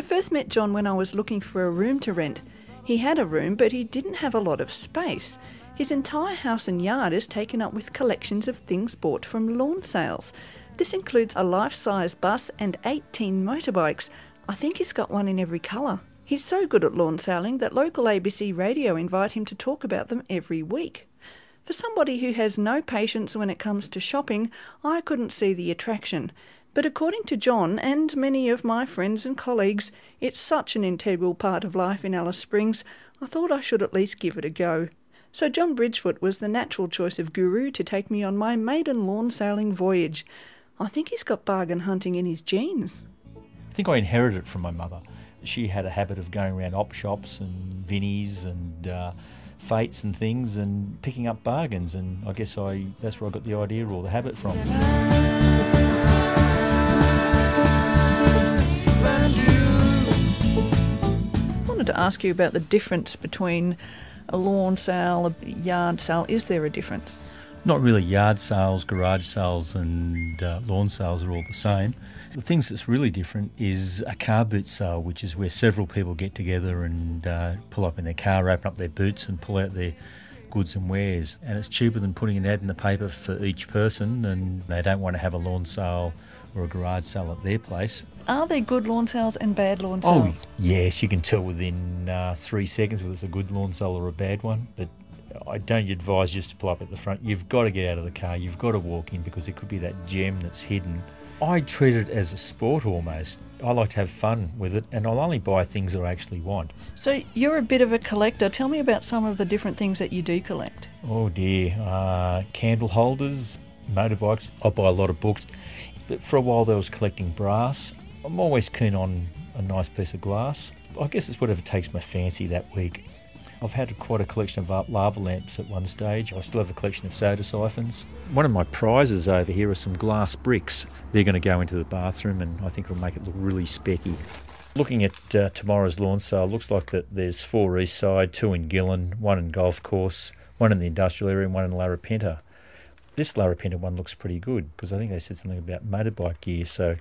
first met John when I was looking for a room to rent. He had a room, but he didn't have a lot of space. His entire house and yard is taken up with collections of things bought from lawn sales. This includes a life-size bus and 18 motorbikes. I think he's got one in every colour. He's so good at lawn selling that local ABC radio invite him to talk about them every week. For somebody who has no patience when it comes to shopping, I couldn't see the attraction. But according to John and many of my friends and colleagues, it's such an integral part of life in Alice Springs, I thought I should at least give it a go. So John Bridgefoot was the natural choice of guru to take me on my maiden lawn sailing voyage. I think he's got bargain hunting in his genes. I think I inherited it from my mother. She had a habit of going around op shops and Vinnies and Fates and things and picking up bargains, and I guess that's where I got the idea or the habit from. I wanted to ask you about the difference between a lawn sale, a yard sale. Is there a difference? Not really. Yard sales, garage sales and lawn sales are all the same. The things that's really different is a car boot sale, which is where several people get together and pull up in their car, open up their boots and pull out their goods and wares. And it's cheaper than putting an ad in the paper for each person, and they don't want to have a lawn sale or a garage sale at their place. Are there good lawn sales and bad lawn sales? Oh, yes, you can tell within 3 seconds whether it's a good lawn sale or a bad one. But I don't advise just to pull up at the front. You've got to get out of the car. You've got to walk in because it could be that gem that's hidden. I treat it as a sport almost. I like to have fun with it, and I'll only buy things that I actually want. So you're a bit of a collector. Tell me about some of the different things that you do collect. Oh dear, candle holders, motorbikes. I buy a lot of books. But for a while there was collecting brass. I'm always keen on a nice piece of glass. I guess it's whatever takes my fancy that week. I've had quite a collection of lava lamps at one stage. I still have a collection of soda siphons. One of my prizes over here are some glass bricks. They're going to go into the bathroom and I think it'll make it look really specky. Looking at tomorrow's lawn sale, looks like that there's 4 east side, 2 in Gillen, 1 in Golf Course, 1 in the industrial area and 1 in Larapinta. This Larapinta one looks pretty good because I think they said something about motorbike gear, so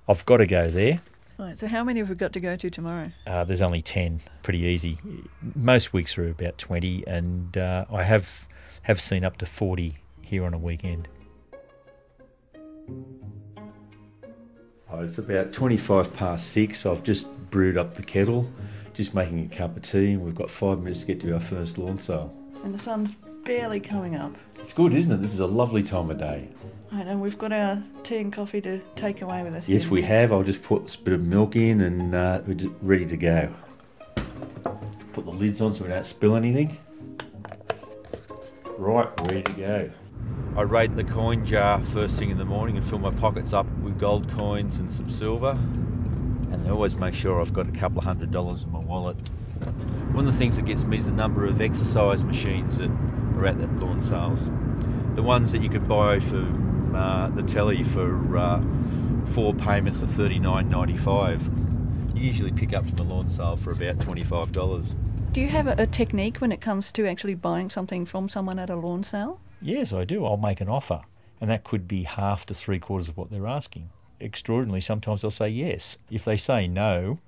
I've got to go there. Right, so how many have we got to go to tomorrow? There's only 10, pretty easy. Most weeks are about 20, and I have seen up to 40 here on a weekend. It's about 6:25. I've just brewed up the kettle, just making a cup of tea, and we've got 5 minutes to get to our first lawn sale. And the sun's barely coming up. It's good, isn't it? This is a lovely time of day. Right, and we've got our tea and coffee to take away with us. Yes, we have. I'll just put a bit of milk in and we're just ready to go. Put the lids on so we don't spill anything. Right, ready to go. I rate the coin jar first thing in the morning and fill my pockets up with gold coins and some silver. And I always make sure I've got a couple of $100 in my wallet. One of the things that gets me is the number of exercise machines that are at that lawn sales. The ones that you could buy for the telly for 4 payments of $39.95. You usually pick up from the lawn sale for about $25. Do you have a technique when it comes to actually buying something from someone at a lawn sale? Yes, I do. I'll make an offer, and that could be half to 3/4 of what they're asking. Extraordinarily, sometimes they'll say yes. If they say no,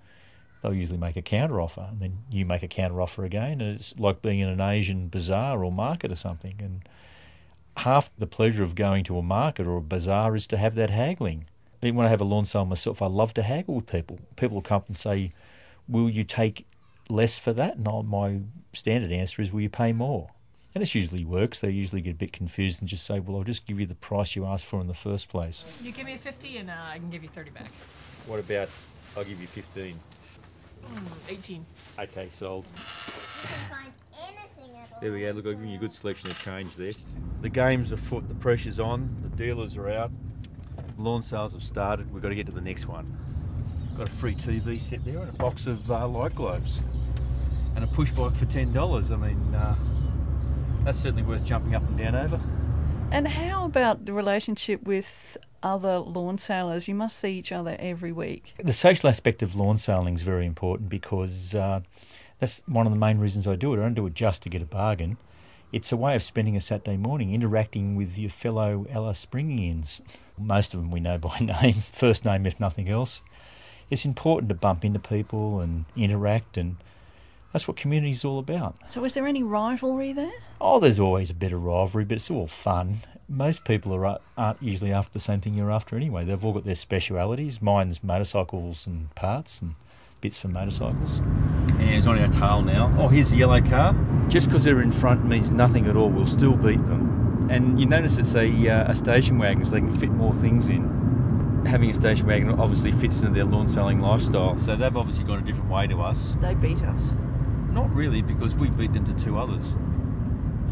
they'll usually make a counter offer, and then you make a counter offer again, and it's like being in an Asian bazaar or market or something. And half the pleasure of going to a market or a bazaar is to have that haggling. Even when I have a lawn sale myself, I love to haggle with people. People will come up and say, will you take less for that? And my standard answer is, will you pay more? And this usually works. They usually get a bit confused and just say, well, I'll just give you the price you asked for in the first place. You give me a 50 and I can give you 30 back. What about, I'll give you 15. 18. Okay, sold. You can find anything at all. There we go. Look, I've given you a good selection of change there. The game's afoot, the pressure's on, the dealers are out, lawn sales have started. We've got to get to the next one. Got a free TV set there and a box of light globes and a push bike for $10. I mean, that's certainly worth jumping up and down over. And how about the relationship with other lawn sailors? You must see each other every week. The social aspect of lawn sailing is very important because that's one of the main reasons I do it. I don't do it just to get a bargain. It's a way of spending a Saturday morning interacting with your fellow Alice Springians. Most of them we know by name, first name if nothing else. it's important to bump into people and interact, and that's what community's all about. So is there any rivalry there? Oh, there's always a bit of rivalry, but it's all fun. Most people aren't usually after the same thing you're after anyway. They've all got their specialities. Mine's motorcycles and parts and bits for motorcycles. And it's on our tail now. Oh, here's the yellow car. Just because they're in front means nothing at all. We'll still beat them. And you notice it's a station wagon, so they can fit more things in. Having a station wagon obviously fits into their lawn selling lifestyle. So they've obviously gone a different way to us. They beat us. Not really, because we beat them to 2 others.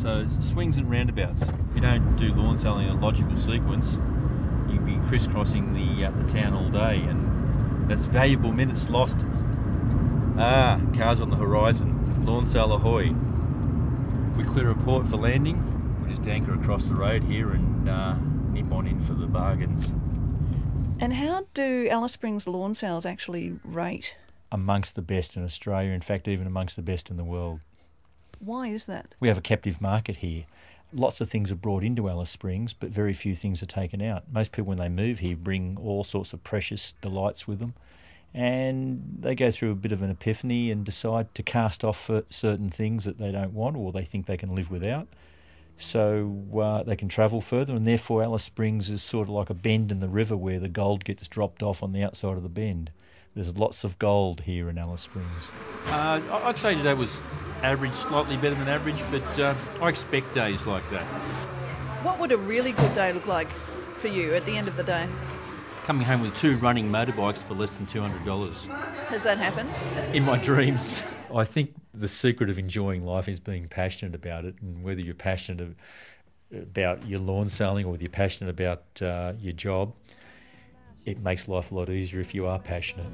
So it's swings and roundabouts. If you don't do lawn selling in a logical sequence, you'd be crisscrossing the town all day, and that's valuable minutes lost. Cars on the horizon. Lawn sale ahoy. We clear a port for landing. We'll just anchor across the road here and nip on in for the bargains. And how do Alice Springs lawn sales actually rate? Amongst the best in Australia, in fact even amongst the best in the world. Why is that? We have a captive market here. Lots of things are brought into Alice Springs, but very few things are taken out. Most people when they move here bring all sorts of precious delights with them, and they go through a bit of an epiphany and decide to cast off certain things that they don't want or they think they can live without. So they can travel further, and therefore Alice Springs is sort of like a bend in the river where the gold gets dropped off on the outside of the bend. There's lots of gold here in Alice Springs. I'd say today was average, slightly better than average, but I expect days like that. What would a really good day look like for you at the end of the day? Coming home with 2 running motorbikes for less than $200. Has that happened? In my dreams. I think the secret of enjoying life is being passionate about it, and whether you're passionate about your lawn selling or whether you're passionate about your job, it makes life a lot easier if you are passionate.